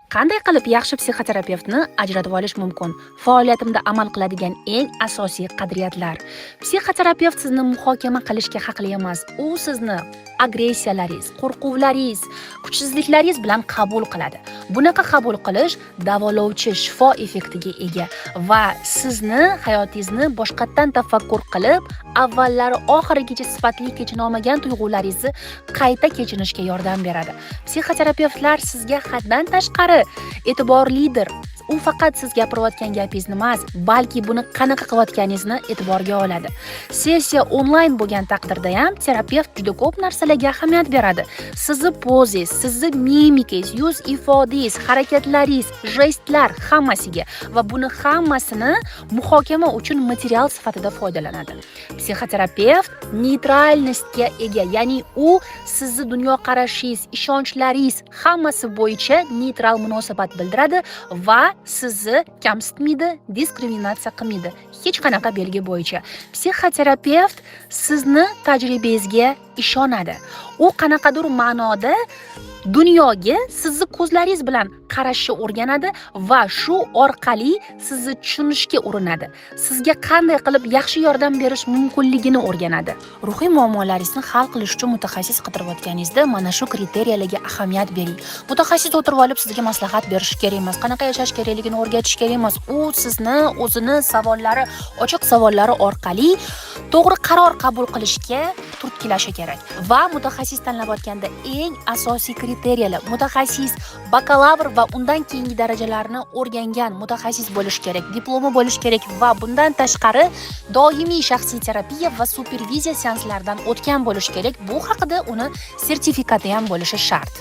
Qanday qilib yaxshi psixoterapeutni ajratib olish mumkin? Faoliyatimda amal qiladigan eng asosiy qadriyatlar. Psixoterapevt sizni muhokama qilishga haqli emas. U sizni agressiyalaringiz, qo'rquvlaringiz, kuchsizliklaringiz bilan qabul qiladi. Bunaqa qabul qilish davolovchi shifo effektiga ega va sizni hayotingizni boshqatdan tafakkur qilib, avvallari oxirigacha sifatli kechira olmagan tuyg'ularingizni qayta kechirishga yordam beradi. Psixoterapevtlar sizga haddan tashqari e'tiborlidir. U faqat siz gapirayotgan gapingizni emas, balki buni qanaqa qilayotganingizni e'tiborga oladi. Sessiya onlayn bo'lgan taqdirda ham terapevt juda ko'p narsalarga ahamiyat beradi. Sizni pozangiz, sizni mimikangiz, yuz ifodangiz, harakatlaringiz, jestlar hammasiga va buni hammasini muhokama uchun material sifatida foydalanadi. Psixoterapevt neytralnostga ega, ya'ni u sizni dunyoqarashingiz, ishonchlaringiz hammasi bo'yicha neytral munosabat bildiradi va sizni kamsitmaydi, diskriminatsiya qilmaydi. Hech qanaqa belgi bo'yicha. Psixoterapevt sizni tajribangizga ishonadi. U qanaqadir ma'noda dunyoga sizni ko'zlaringiz bilan qarashni o'rganadi va shu orqali sizni tushunishga urinadi. Sizga qanday qilib yaxshi yordam berish mumkinligini o'rganadi. Ruhiy muammolaringizni hal qilish uchun mutaxassis qidirayotganingizda mana shu kriteriyalarga ahamiyat bering. Mutaxassis o'tirib olib sizga maslahat berish kerak emas, qanaqa yashash kerakligini o'rgatish kerak emas. U sizni o'zini savollari, ochiq savollari orqali to'g'ri qaror qabul qilishga turtkilashi kerak. Va mutaxassis tanlayotganda eng asosiy kriteriyalar mutaxassis bakalavr va undan keyingi darajalarni o'rgangan mutaxassis bo'lish kerak, diplomi bo'lish kerak va bundan tashqari doimiy shaxsiy terapiya va superviziya seanslaridan o'tgan bo'lish kerak. Bu haqida uni sertifikati ham bo'lishi shart.